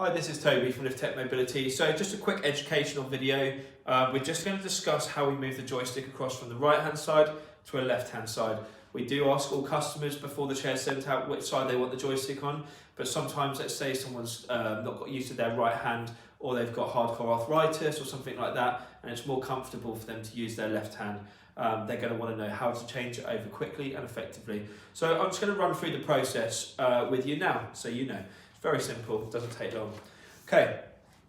Hi, this is Toby from LITH-TECH Mobility. So just a quick educational video. We're just going to discuss how we move the joystick across from the right hand side to a left hand side. We do ask all customers before the chair is sent out which side they want the joystick on, but sometimes, let's say someone's not got used to their right hand, or they've got hardcore arthritis or something like that, and it's more comfortable for them to use their left hand. They're going to want to know how to change it over quickly and effectively. So I'm just going to run through the process with you now, so you know. It's very simple, doesn't take long. Okay,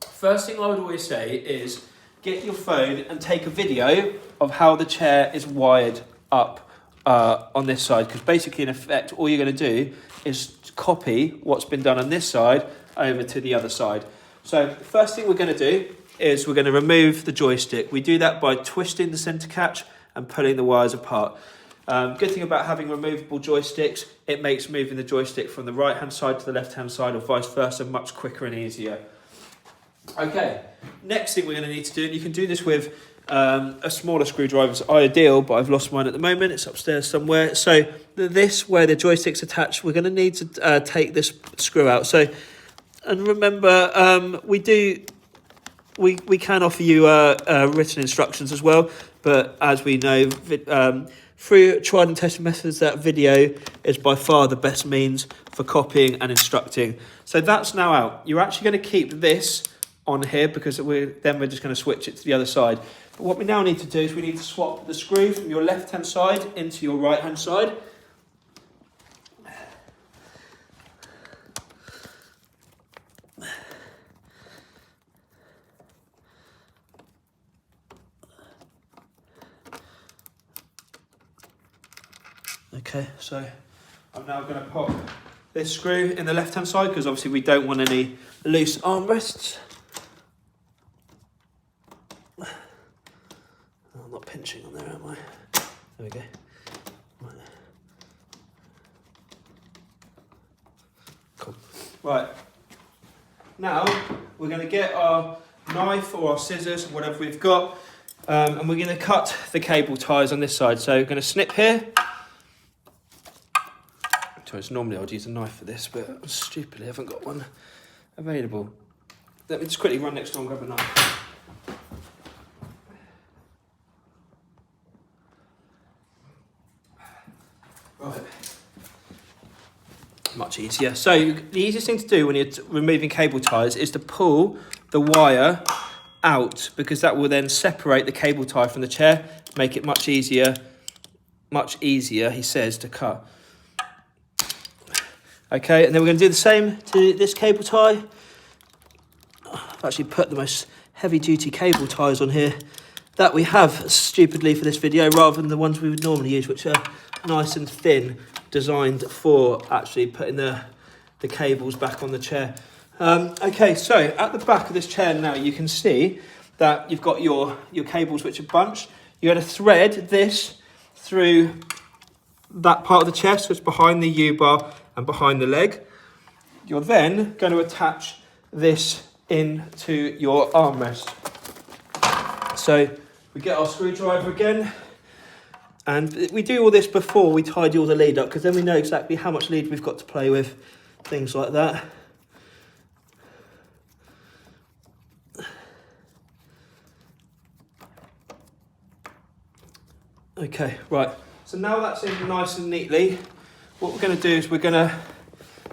first thing I would always say is get your phone and take a video of how the chair is wired up on this side, because basically in effect all you're going to do is copy what's been done on this side over to the other side. So the first thing we're going to do is we're going to remove the joystick. We do that by twisting the centre catch and pulling the wires apart. Good thing about having removable joysticks, it makes moving the joystick from the right hand side to the left hand side or vice versa much quicker and easier. Okay, next thing we're going to need to do, and you can do this with a smaller screwdriver, is ideal, but I've lost mine at the moment, it's upstairs somewhere. So this, where the joystick's attached, we're going to need to take this screw out. So, and remember, we can offer you written instructions as well, but as we know, through tried and tested methods, that video is by far the best means for copying and instructing. So that's now out. You're actually going to keep this on here because we're just going to switch it to the other side. But what we now need to do is we need to swap the screw from your left hand side into your right hand side. Okay, so I'm now going to pop this screw in the left hand side because obviously we don't want any loose armrests. I'm not pinching on there, am I? There we go. Right. Cool. Right, now we're going to get our knife or our scissors, whatever we've got, and we're going to cut the cable ties on this side. So we're going to snip here. Normally I'd use a knife for this, but stupidly I haven't got one available. Let me just quickly run next door and grab a knife. Right. Much easier. So the easiest thing to do when you're removing cable ties is to pull the wire out, because that will then separate the cable tie from the chair, make it much easier, he says, to cut. Okay, and then we're going to do the same to this cable tie. I've actually put the most heavy-duty cable ties on here that we have, stupidly, for this video, rather than the ones we would normally use, which are nice and thin, designed for actually putting the cables back on the chair. Okay, so at the back of this chair now, you can see that you've got your cables which are bunched. You're going to thread this through that part of the chair, so it's behind the U-bar and behind the leg. You're then going to attach this into your armrest. So we get our screwdriver again, and we do all this before we tidy all the lead up, because then we know exactly how much lead we've got to play with, things like that. Okay, right, so now that's in nice and neatly. What we're going to do is we're going to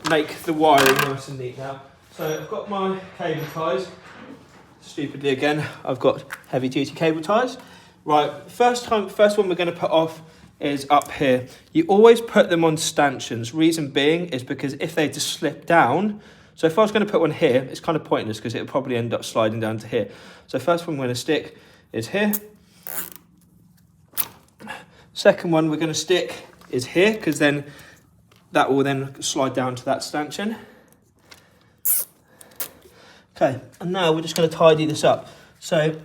make the wiring nice and neat now. So I've got my cable ties. Stupidly again, I've got heavy duty cable ties. Right, first one we're going to put off is up here. You always put them on stanchions. Reason being is because if they just slip down, so if I was going to put one here, it's kind of pointless because it would probably end up sliding down to here. So first one we're going to stick is here. Second one we're going to stick is here, because then that will then slide down to that stanchion. Okay, and now we're just going to tidy this up. So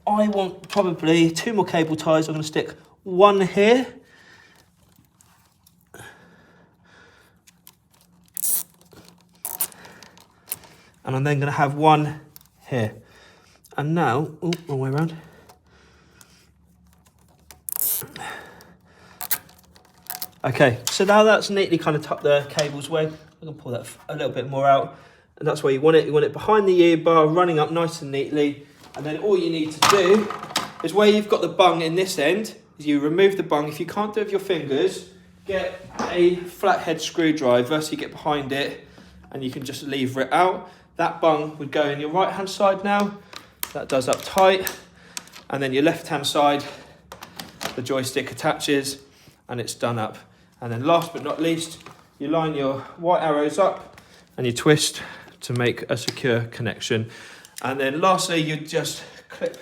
I want probably 2 more cable ties. I'm going to stick one here. And I'm then going to have one here. And now, oh, wrong way around. Okay, so now that's neatly kind of tucked the cables away. I can pull that a little bit more out. and that's where you want it. You want it behind the ear bar, running up nice and neatly. And then all you need to do is where you've got the bung in this end, is you remove the bung. If you can't do it with your fingers, get a flathead screwdriver, so you get behind it and you can just lever it out. That bung would go in your right hand side now. That does up tight. And then your left hand side, the joystick attaches and it's done up. And then last but not least, you line your white arrows up and you twist to make a secure connection. And then lastly, you just clip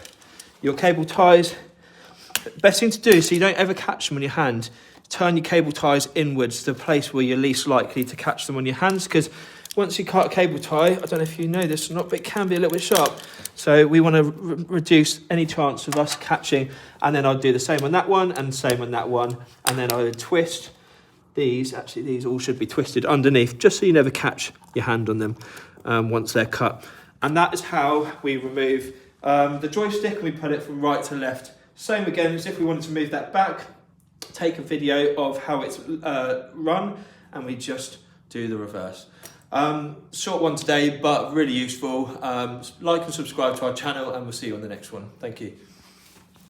your cable ties. Best thing to do, so you don't ever catch them on your hand, turn your cable ties inwards to the place where you're least likely to catch them on your hands, because once you cut a cable tie, I don't know if you know this or not, but it can be a little bit sharp. So we want to reduce any chance of us catching. And then I'll do the same on that one and same on that one. And then I would twist these. Actually, these all should be twisted underneath, just so you never catch your hand on them once they're cut. And that is how we remove the joystick, and we put it from right to left. Same again as if we wanted to move that back, take a video of how it's run, and we just do the reverse. Short one today, but really useful. Like and subscribe to our channel, and we'll see you on the next one. Thank you.